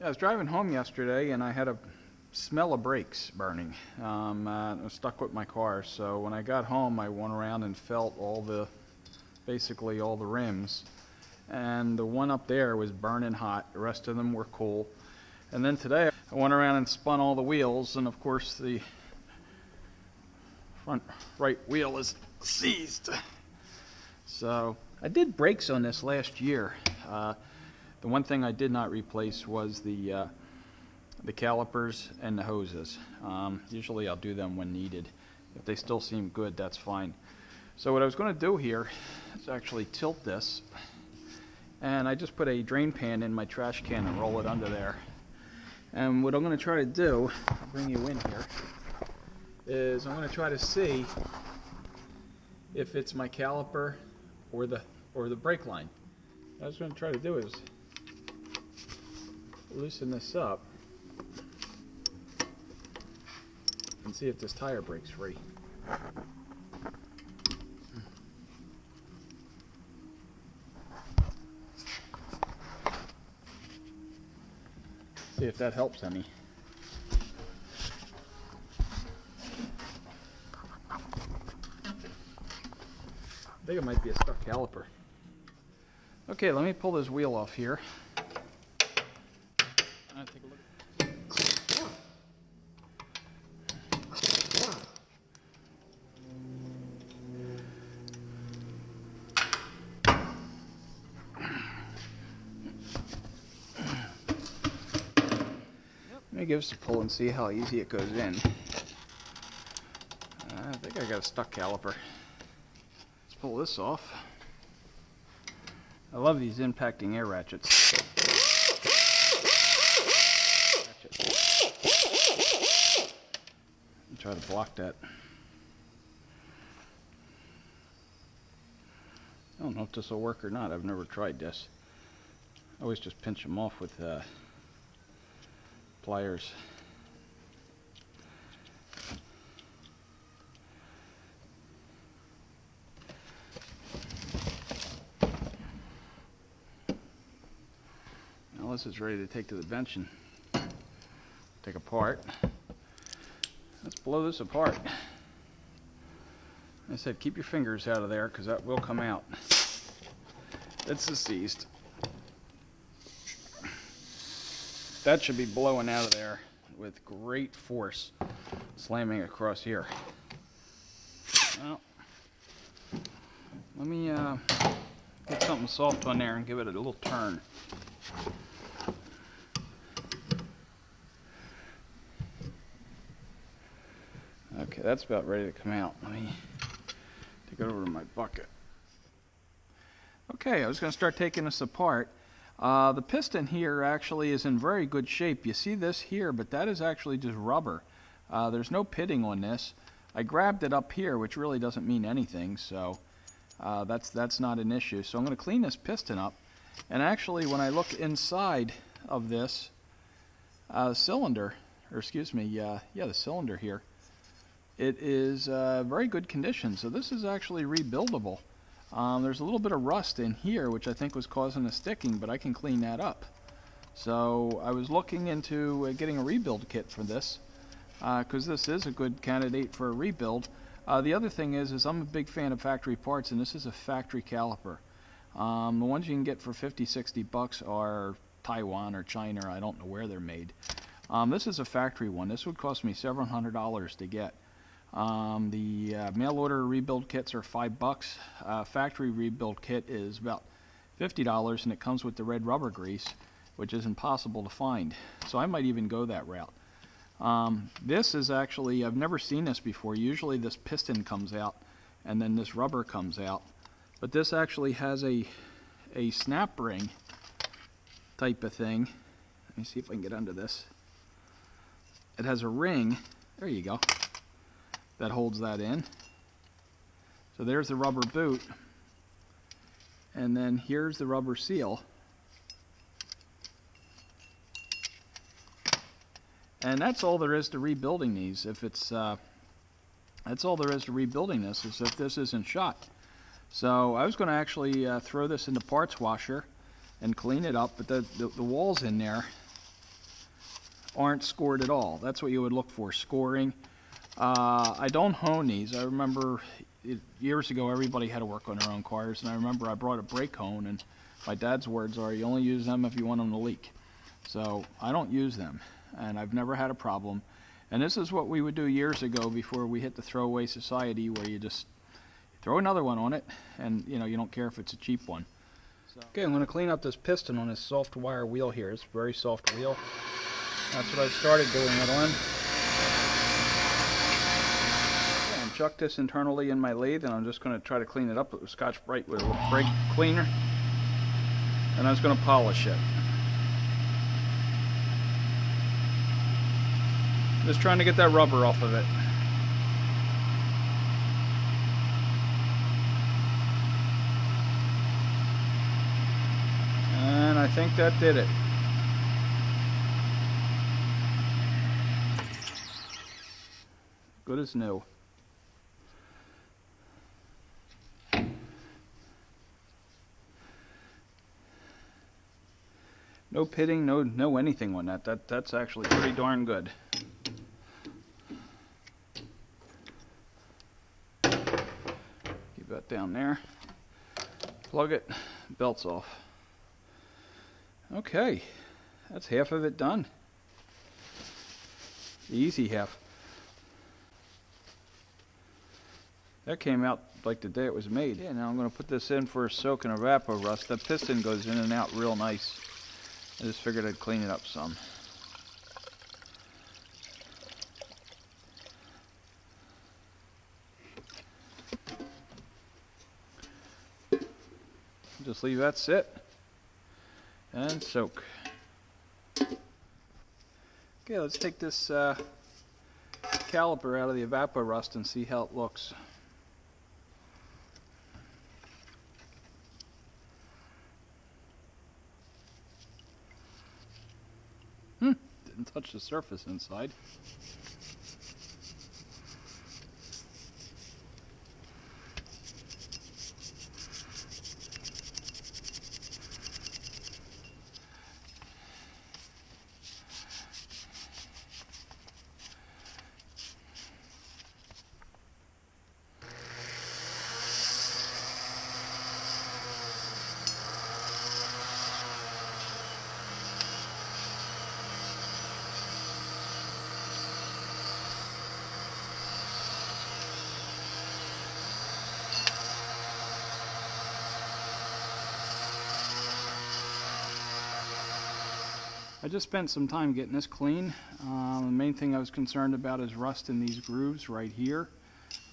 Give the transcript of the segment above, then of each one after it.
Yeah, I was driving home yesterday and I had a smell of brakes burning. I was stuck with my car, so when I got home I went around and felt basically all the rims, and the one up there was burning hot. The rest of them were cool. And then today I went around and spun all the wheels, and of course the front right wheel is seized. So I did brakes on this last year. The one thing I did not replace was the calipers and the hoses. Usually I'll do them when needed. If they still seem good, that's fine. So what I was going to do here is actually tilt this, and I just put a drain pan in my trash can and roll it under there. And what I'm going to try to do, I'll bring you in here, is I'm going to try to see if it's my caliper or the brake line. What I was going to try to do is loosen this up and see if this tire breaks free. See if that helps any. I think it might be a stuck caliper. Okay, let me pull this wheel off here. Take a look. Let me give us a pull and see how easy it goes in. I think I got a stuck caliper. Let's pull this off. I love these impacting air ratchets. Try to block that. I don't know if this will work or not. I've never tried this. I always just pinch them off with pliers. Now this is ready to take to the bench and take apart. Let's blow this apart. I said keep your fingers out of there because that will come out. That's the seized. That should be blowing out of there with great force, slamming across here. Well, let me get something soft on there and give it a little turn. Okay, that's about ready to come out. Let me take it over to my bucket. Okay, I was going to start taking this apart. The piston here actually is in very good shape. You see this here, but that is actually just rubber. There's no pitting on this. I grabbed it up here, which really doesn't mean anything, so that's not an issue. So I'm going to clean this piston up. And actually, when I look inside of this cylinder, or excuse me, the cylinder here, it is very good condition. So this is actually rebuildable. There's a little bit of rust in here, which I think was causing the sticking, but I can clean that up. So I was looking into getting a rebuild kit for this, because this is a good candidate for a rebuild. The other thing is I'm a big fan of factory parts, and this is a factory caliper. The ones you can get for 50-60 bucks are Taiwan or China, or I don't know where they're made. This is a factory one. This would cost me several $100s to get. The mail order rebuild kits are $5. Factory rebuild kit is about $50, and it comes with the red rubber grease, which is impossible to find. So I might even go that route. This is actually, I've never seen this before. Usually this piston comes out and then this rubber comes out. But this actually has a snap ring type of thing. Let me see if I can get under this. It has a ring, there you go, that holds that in. So there's the rubber boot, and then here's the rubber seal. And that's all there is to rebuilding these. If it's that's all there is to rebuilding this, is if this isn't shot. So I was going to actually throw this in the parts washer and clean it up, but the walls in there aren't scored at all. That's what you would look for, scoring. I don't hone these. I remember years ago everybody had to work on their own cars, and I remember I brought a brake hone, and my dad's words are, you only use them if you want them to leak. So I don't use them, and I've never had a problem. And this is what we would do years ago before we hit the throwaway society, where you just throw another one on it, and you don't care if it's a cheap one. Okay, I'm going to clean up this piston on this soft wire wheel here. It's a very soft wheel. That's what I started doing it on. Okay, and chuck this internally in my lathe, and I'm just going to try to clean it up with Scotch-Brite with a brake cleaner. And I was going to polish it. Just trying to get that rubber off of it. And I think that did it. Good as new. No pitting, no anything on that. That's actually pretty darn good. Keep that down there. Plug it, belt's off. Okay, that's half of it done. The easy half. That came out like the day it was made. Yeah, now I'm going to put this in for a soak and evapor rust. That piston goes in and out real nice. I just figured I'd clean it up some. Just leave that sit and soak. Okay, let's take this caliper out of the evapor rust and see how it looks. Didn't touch the surface inside. I just spent some time getting this clean. The main thing I was concerned about is rust in these grooves right here.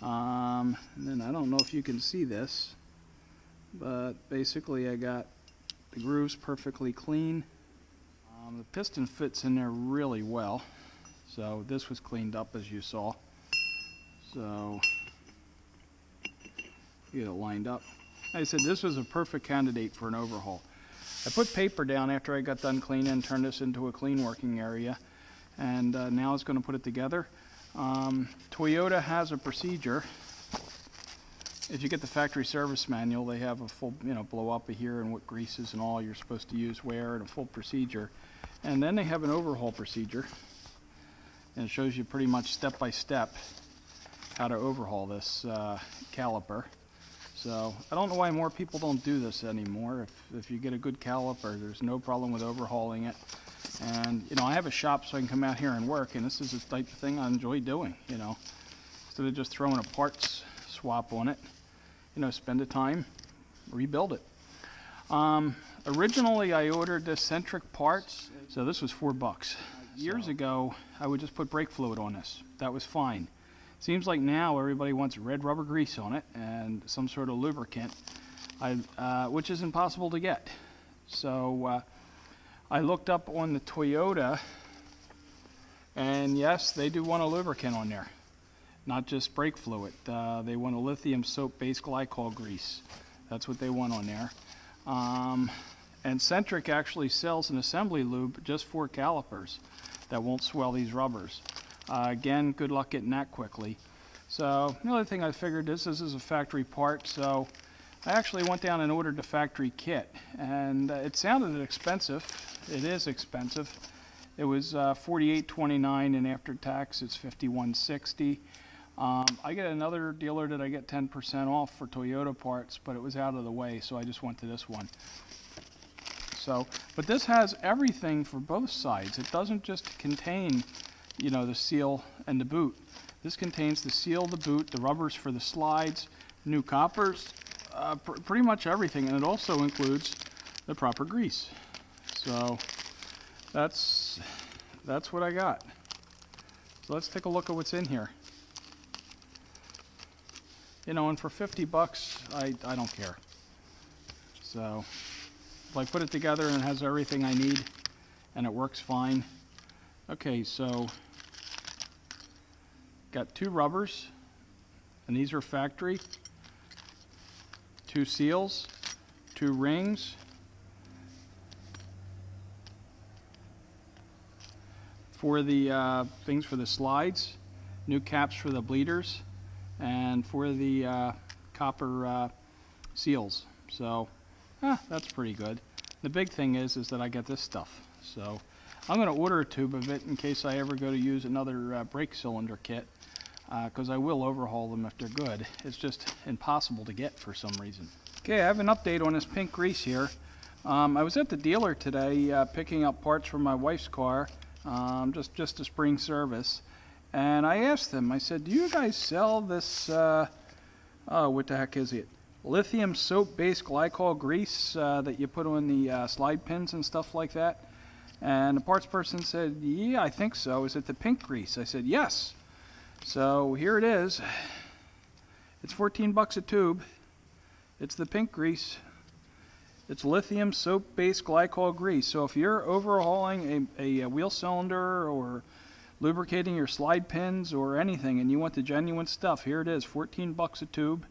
And then I don't know if you can see this, but basically I got the grooves perfectly clean. The piston fits in there really well. So this was cleaned up, as you saw. So get it lined up. Like I said, this was a perfect candidate for an overhaul. I put paper down after I got done cleaning and turned this into a clean working area, and now it's going to put it together. Toyota has a procedure. If you get the factory service manual, they have a full, blow up here and what greases and all you're supposed to use where, and a full procedure. And then they have an overhaul procedure, and it shows you pretty much step by step how to overhaul this caliper. So I don't know why more people don't do this anymore. If you get a good caliper, there's no problem with overhauling it. And I have a shop, so I can come out here and work, and this is the type of thing I enjoy doing. Instead of just throwing a parts swap on it, spend the time, rebuild it. Originally I ordered this Centric parts, so this was $4. Years ago I would just put brake fluid on this. That was fine. Seems like now everybody wants red rubber grease on it and some sort of lubricant, which is impossible to get. So I looked up on the Toyota, and yes, they do want a lubricant on there, not just brake fluid. They want a lithium soap-based glycol grease. That's what they want on there. And Centric actually sells an assembly lube just for calipers that won't swell these rubbers. Again, good luck getting that quickly. So another thing I figured, this is a factory part, so I actually went down and ordered the factory kit. And it sounded expensive. It is expensive. It was $48.29, and after tax it's $51.60. I get another dealer that I get 10% off for Toyota parts, but it was out of the way, so I just went to this one. So, but this has everything for both sides. It doesn't just contain, you know, the seal and the boot. This contains the seal, the boot, the rubbers for the slides, new coppers, pretty much everything, and it also includes the proper grease. So that's what I got. So let's take a look at what's in here. You know, and for 50 bucks, I don't care. So if I put it together and it has everything I need and it works fine. Okay, so got 2 rubbers, and these are factory, 2 seals, 2 rings, for the things for the slides, new caps for the bleeders, and for the copper seals. So that's pretty good. The big thing is that I get this stuff. So I'm going to order a tube of it in case I ever go to use another brake cylinder kit, because I will overhaul them if they're good. It's just impossible to get for some reason. Okay, I have an update on this pink grease here. I was at the dealer today picking up parts for my wife's car, just a spring service, and I asked them, I said, do you guys sell this, what the heck is it? Lithium soap-based glycol grease that you put on the slide pins and stuff like that? And the parts person said, yeah, I think so. Is it the pink grease? I said, yes. So here it is. It's 14 bucks a tube. It's the pink grease. It's lithium soap-based glycol grease. So if you're overhauling a wheel cylinder or lubricating your slide pins or anything and you want the genuine stuff, here it is, 14 bucks a tube.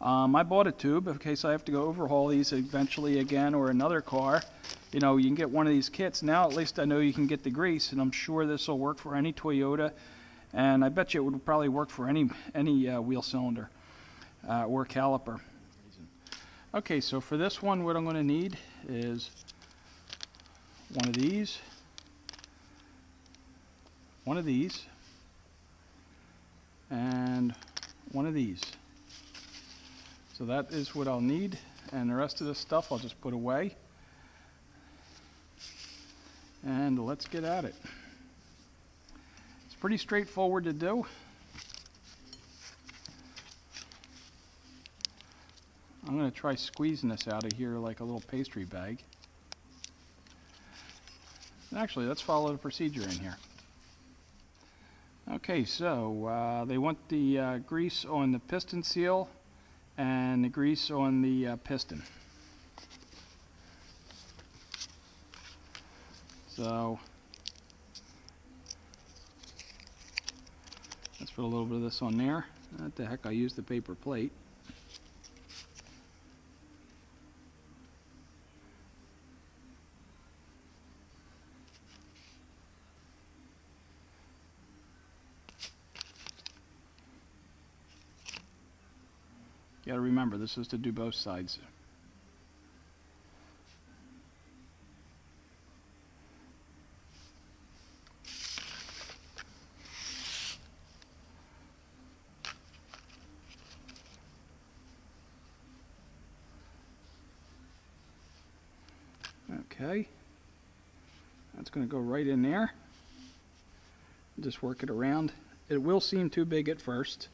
I bought a tube in case I have to go overhaul these eventually again, or another car. You know, you can get one of these kits. Now at least I know you can get the grease, and I'm sure this will work for any Toyota, and I bet you it would probably work for any wheel cylinder or caliper. Okay, so for this one, what I'm going to need is one of these, and one of these. So that is what I'll need, and the rest of this stuff I'll just put away. And let's get at it. It's pretty straightforward to do. I'm going to try squeezing this out of here like a little pastry bag. And actually, let's follow the procedure in here. Okay, so they want the grease on the piston seal and the grease on the piston. So let's put a little bit of this on there. What the heck, I used the paper plate. You got to remember, this is to do both sides. Okay, that's going to go right in there. Just work it around. It will seem too big at first,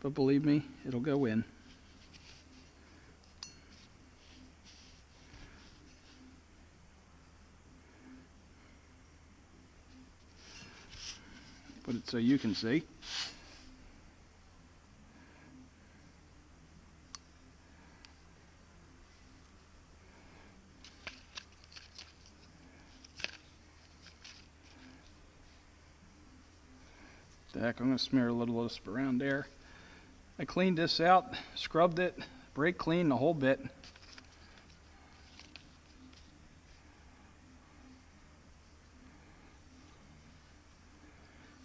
but believe me, it'll go in. Put it so you can see. The heck, I'm going to smear a little of this around there. I cleaned this out, scrubbed it, brake cleaned the whole bit.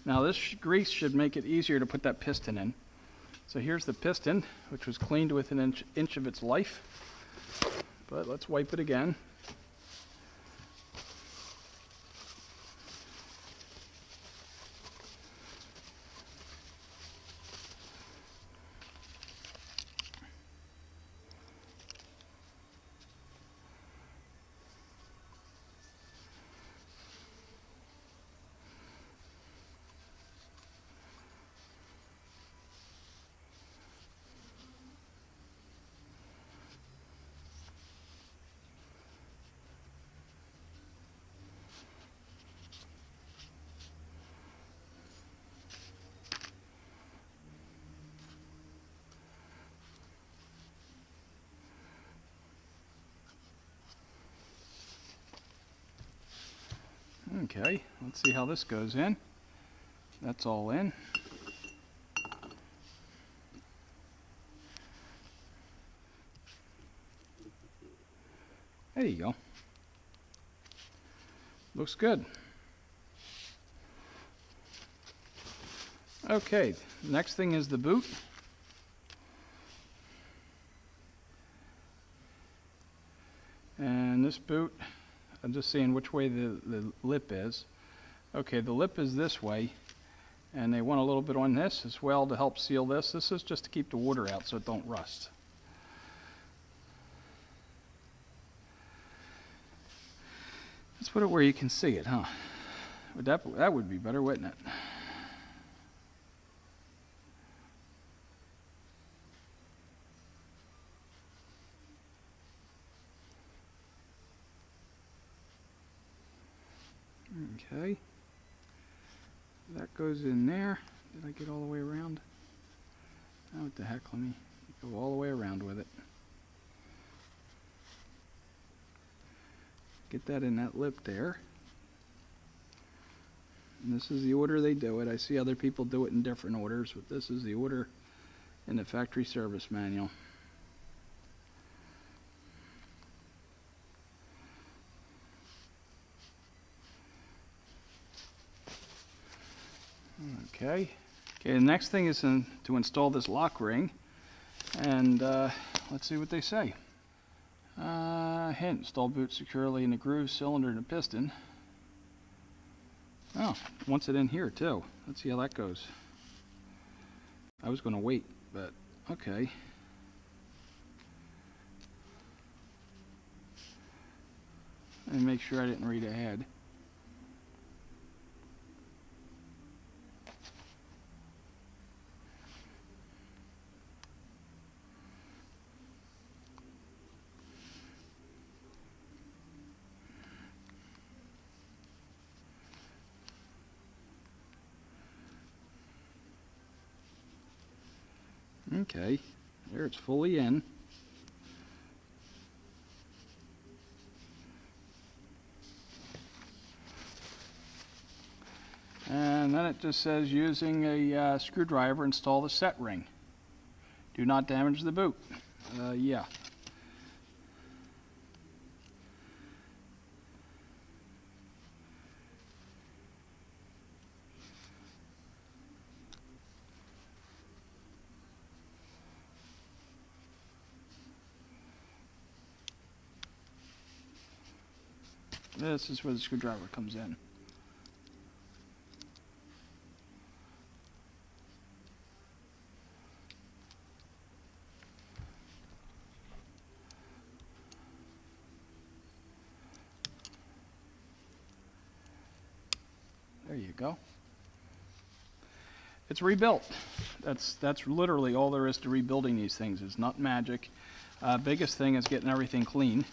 Now this grease should make it easier to put that piston in. So here's the piston, which was cleaned within an inch of its life. But let's wipe it again. Okay, let's see how this goes in. That's all in. There you go. Looks good. Okay, next thing is the boot. And this boot, I'm just seeing which way the lip is. Okay, the lip is this way, and they want a little bit on this as well to help seal this. This is just to keep the water out so it don't rust. Let's put it where you can see it, huh? That would be better, wouldn't it? Okay, that goes in there. Did I get all the way around? Oh, what the heck, let me go all the way around with it. Get that in that lip there. And this is the order they do it. I see other people do it in different orders, but this is the order in the factory service manual. Okay, the next thing is to install this lock ring, and let's see what they say. Hint, install boot securely in the groove, cylinder, and the piston. Oh, wants it in here too. Let's see how that goes. I was going to wait, but okay. And make sure I didn't read ahead. Okay, there it's fully in. And then it just says using a screwdriver install the set ring. Do not damage the boot. Yeah. This is where the screwdriver comes in. There you go. It's rebuilt. That's literally all there is to rebuilding these things. It's not magic. Biggest thing is getting everything clean.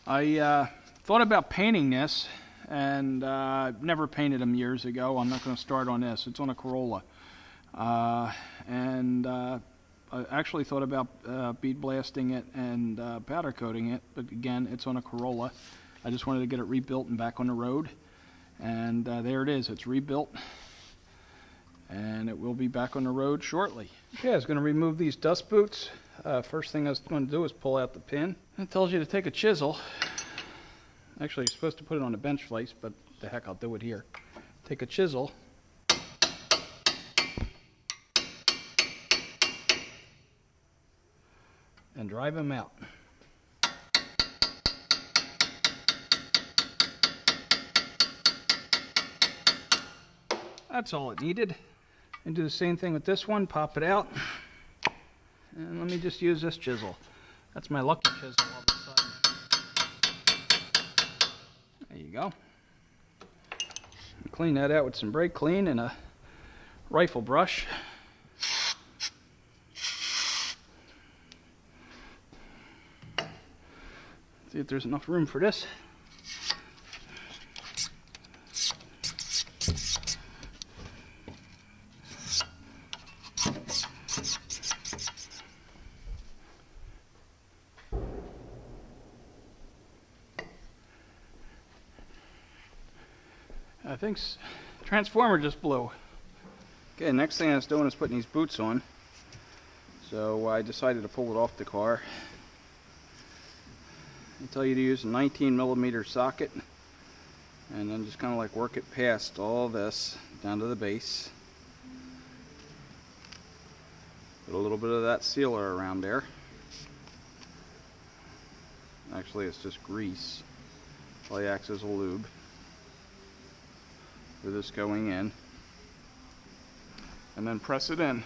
I thought about painting this, and never painted them years ago. I'm not going to start on this. It's on a Corolla. I actually thought about bead blasting it and powder coating it, but again, it's on a Corolla. I just wanted to get it rebuilt and back on the road. And there it is. It's rebuilt. And it will be back on the road shortly. Okay, I was going to remove these dust boots. First thing I was going to do is pull out the pin. It tells you to take a chisel. Actually, you're supposed to put it on a bench vise, but the heck, I'll do it here. Take a chisel. And drive them out. That's all it needed. And do the same thing with this one. Pop it out. And let me just use this chisel. That's my lucky chisel all of a sudden. There you go. Clean that out with some brake clean and a rifle brush. See if there's enough room for this. I think transformer just blew. Okay, next thing I was doing is putting these boots on. So I decided to pull it off the car. They tell you to use a 19mm socket and then just kind of like work it past all this down to the base. Put a little bit of that sealer around there. Actually, it's just grease. Probably acts as a lube for this going in. And then press it in.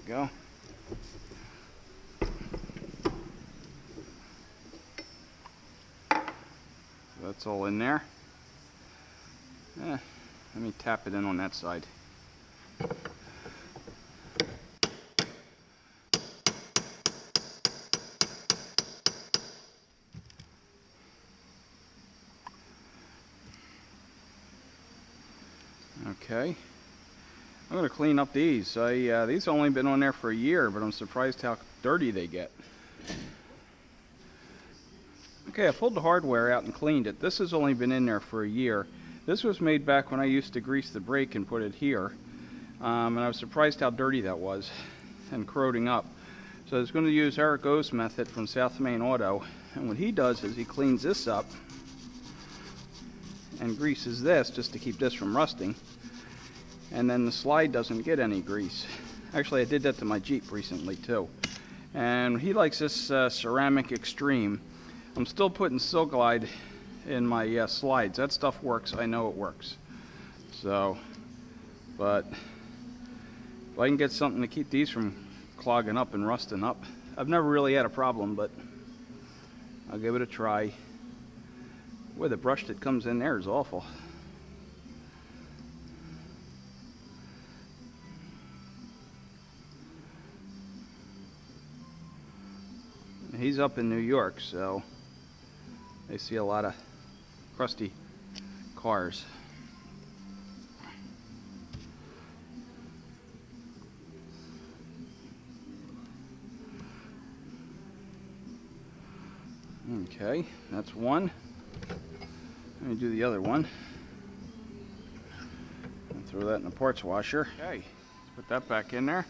Go. So that's all in there. Let me tap it in on that side. Okay. I'm going to clean up these. These have only been on there for a year, but I'm surprised how dirty they get. Okay, I pulled the hardware out and cleaned it. This has only been in there for a year. This was made back when I used to grease the brake and put it here. And I was surprised how dirty that was and corroding up. So I was going to use Eric O's method from South Main Auto. And what he does is he cleans this up and greases this just to keep this from rusting. And then the slide doesn't get any grease. Actually, I did that to my Jeep recently too. And he likes this ceramic extreme. I'm still putting Silglide in my slides. That stuff works. I know it works. So, but if I can get something to keep these from clogging up and rusting up, I've never really had a problem, but I'll give it a try. Boy, the brush that comes in there is awful. He's up in New York, so they see a lot of crusty cars. Okay, that's one. Let me do the other one. And throw that in the parts washer. Okay, put that back in there.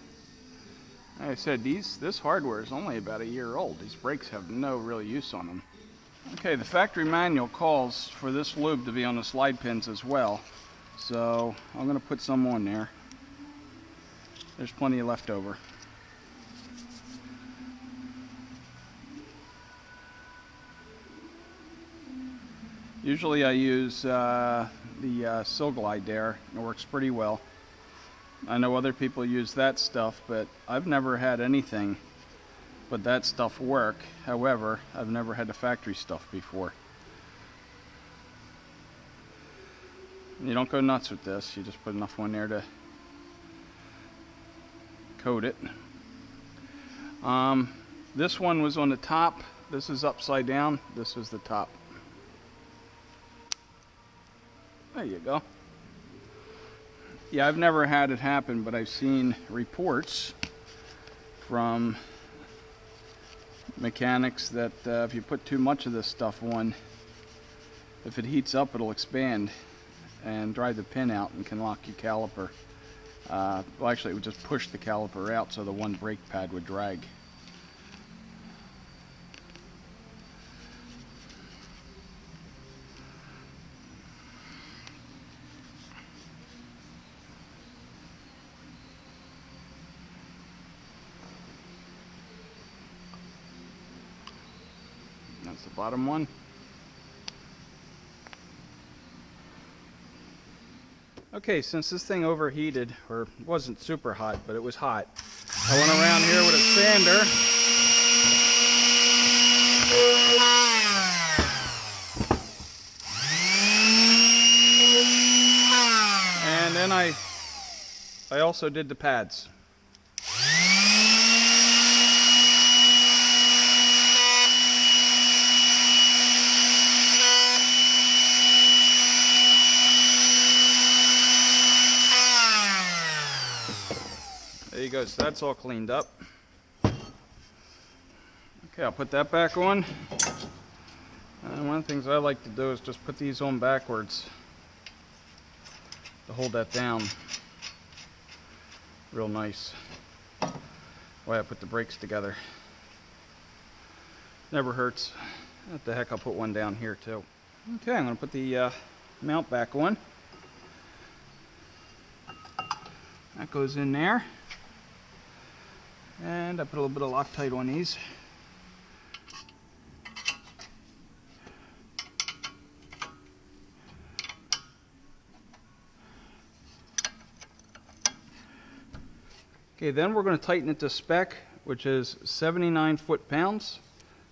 Like I said, this hardware is only about a year old. These brakes have no real use on them. Okay, the factory manual calls for this lube to be on the slide pins as well. So I'm going to put some on there. There's plenty left over. Usually I use the Silglide there. It works pretty well. I know other people use that stuff, but I've never had anything but that stuff work. However, I've never had the factory stuff before. You don't go nuts with this. You just put enough on there to coat it. This one was on the top. This is upside down. This was the top. There you go. Yeah, I've never had it happen, but I've seen reports from mechanics that if you put too much of this stuff on, if it heats up, it'll expand and drive the pin out and can lock your caliper. Well, actually, it would just push the caliper out so the one brake pad would drag. That's the bottom one. Okay, since this thing overheated, or wasn't super hot, but it was hot, I went around here with a sander. And then I also did the pads. There you go, so that's all cleaned up. Okay, I'll put that back on. And one of the things I like to do is just put these on backwards to hold that down real nice. The way I put the brakes together. Never hurts. What the heck, I'll put one down here too. Okay, I'm going to put the mount back on. That goes in there. And I put a little bit of Loctite on these. Okay, then we're going to tighten it to spec, which is 79 foot-pounds.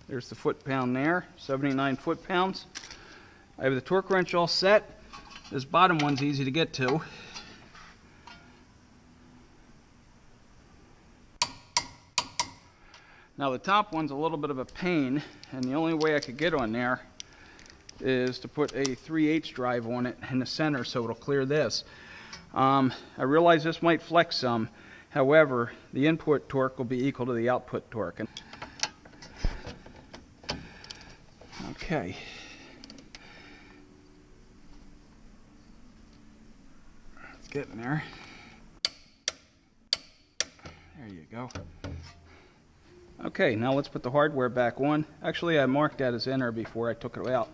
There's the foot-pound there, 79 foot-pounds. I have the torque wrench all set. This bottom one's easy to get to. Now the top one's a little bit of a pain, and the only way I could get on there is to put a 3/8 drive on it in the center so it'll clear this. I realize this might flex some. However, the input torque will be equal to the output torque. Okay. It's getting there. There you go. Okay, now let's put the hardware back on. Actually, I marked that as inner before I took it out.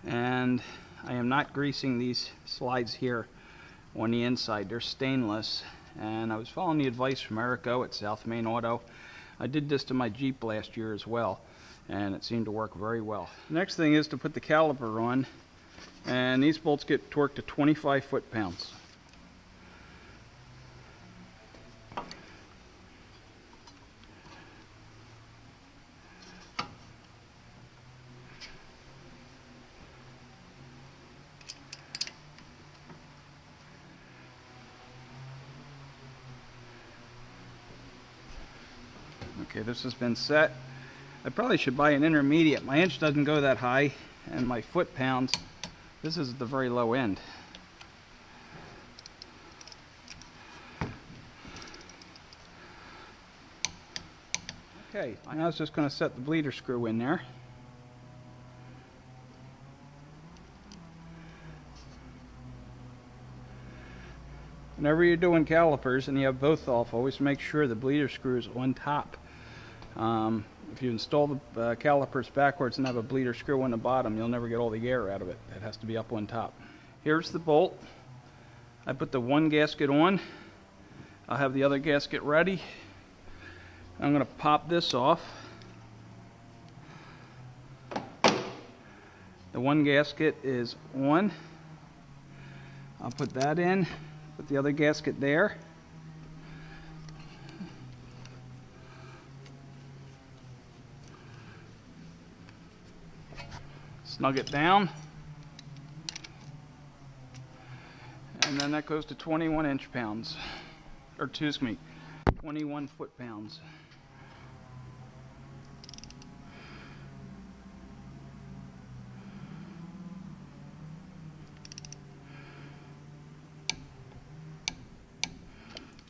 And I am not greasing these slides here on the inside. They're stainless, and I was following the advice from Erico at South Main Auto. I did this to my Jeep last year as well, and it seemed to work very well. Next thing is to put the caliper on, and these bolts get torqued to 25 foot-pounds. Okay, this has been set. I probably should buy an intermediate. My inch doesn't go that high, and my foot-pounds, this is at the very low end. Okay, now I was just going to set the bleeder screw in there. Whenever you're doing calipers and you have both off, always make sure the bleeder screw is on top. If you install the calipers backwards and have a bleeder screw on the bottom, you'll never get all the air out of it. It has to be up on top. Here's the bolt. I put the one gasket on. I'll have the other gasket ready. I'm going to pop this off. The one gasket is on. I'll put that in. Put the other gasket there. Snug it down. And then that goes to 21 inch-pounds. Or excuse me, 21 foot-pounds.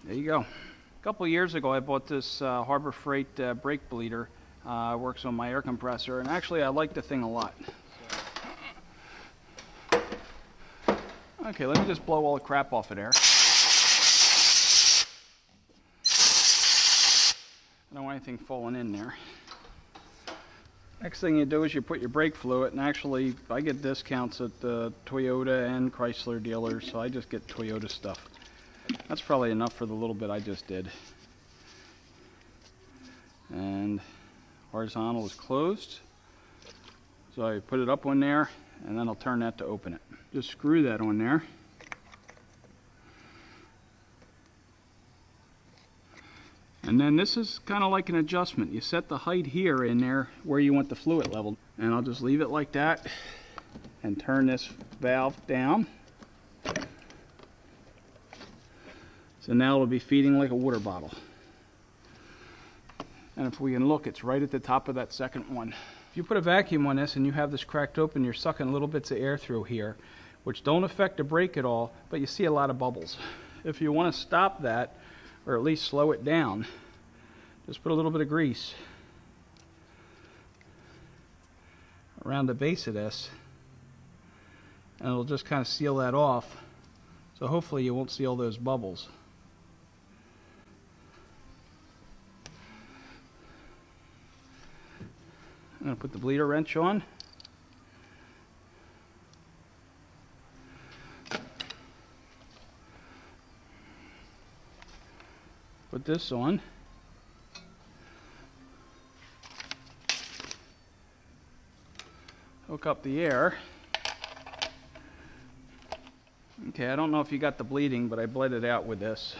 There you go. A couple years ago I bought this Harbor Freight brake bleeder. Works on my air compressor, and actually I like the thing a lot. Okay, let me just blow all the crap off of there. I don't want anything falling in there. Next thing you do is you put your brake fluid, and actually I get discounts at the Toyota and Chrysler dealers, so I just get Toyota stuff. That's probably enough for the little bit I just did. And horizontal is closed. So I put it up on there, and then I'll turn that to open it. Just screw that on there. And then this is kind of like an adjustment. You set the height here in there where you want the fluid level. And I'll just leave it like that and turn this valve down. So now it'll be feeding like a water bottle. And if we can look, it's right at the top of that second one. If you put a vacuum on this and you have this cracked open, you're sucking little bits of air through here, which don't affect the brake at all, but you see a lot of bubbles. if you want to stop that, or at least slow it down, just put a little bit of grease around the base of this, and it'll just kind of seal that off. So hopefully you won't see all those bubbles. I'm going to put the bleeder wrench on. Put this on. Hook up the air. Okay, I don't know if you got the bleeding, but I bled it out with this.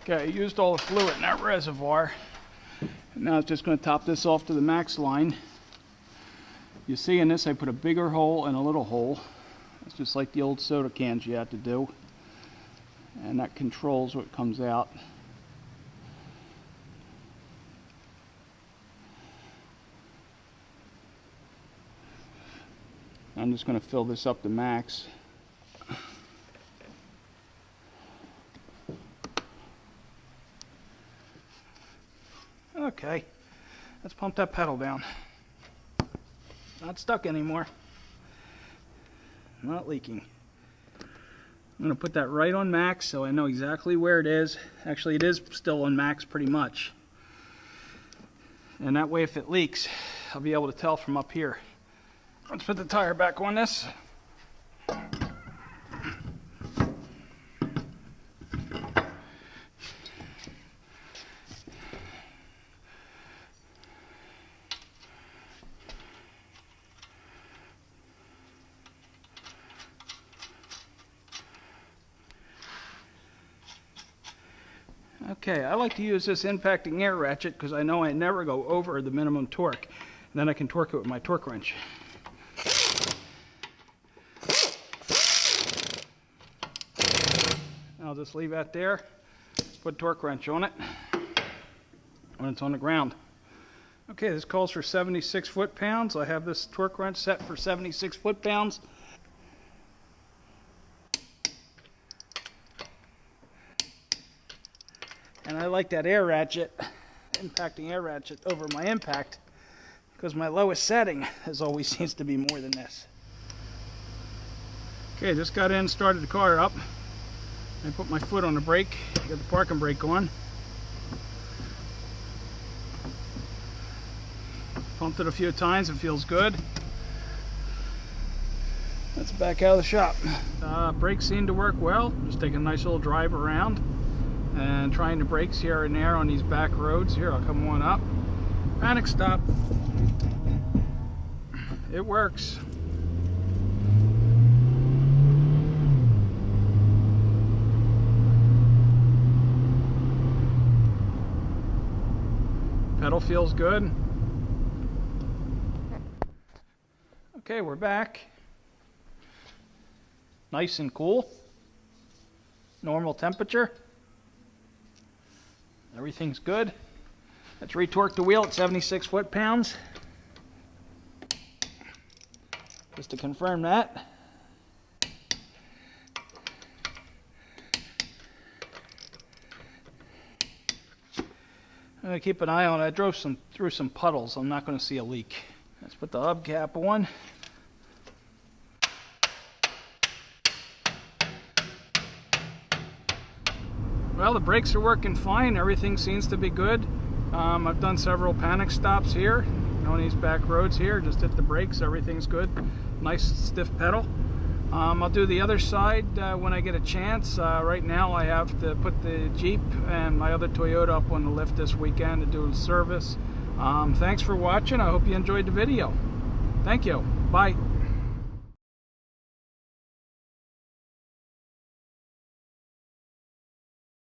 Okay, I used all the fluid in that reservoir. Now it's just going to top this off to the max line. You see in this I put a bigger hole and a little hole. It's just like the old soda cans you had to do. And that controls what comes out. I'm just going to fill this up to max. Okay, let's pump that pedal down. Not stuck anymore. Not leaking. I'm going to put that right on max so I know exactly where it is. Actually, it is still on max pretty much. And that way if it leaks, I'll be able to tell from up here. Let's put the tire back on this. Okay, I like to use this impacting air ratchet because I know I never go over the minimum torque. And then I can torque it with my torque wrench. I'll just leave that there, put torque wrench on it when it's on the ground. Okay, this calls for 76 foot-pounds. I have this torque wrench set for 76 foot-pounds. And I like that air ratchet, impacting air ratchet over my impact, because my lowest setting always seems to be more than this. Okay, just got in, started the car up. I put my foot on the brake, got the parking brake on. Pumped it a few times, it feels good. Let's back out of the shop. Brakes seem to work well. Just taking a nice little drive around and trying the brakes here and there on these back roads. Here, I'll come on up. Panic stop. It works. Pedal feels good. Okay, we're back. Nice and cool. Normal temperature. Everything's good. Let's retorque the wheel at 76 foot-pounds. Just to confirm that. I'm going to keep an eye on it. I drove through some puddles. I'm not going to see a leak. Let's put the hubcap on. Well, the brakes are working fine. Everything seems to be good. I've done several panic stops here on these back roads here. Just hit the brakes. Everything's good. Nice stiff pedal. I'll do the other side when I get a chance. Right now I have to put the Jeep and my other Toyota up on the lift this weekend to do a service. Thanks for watching. I hope you enjoyed the video. Thank you. Bye.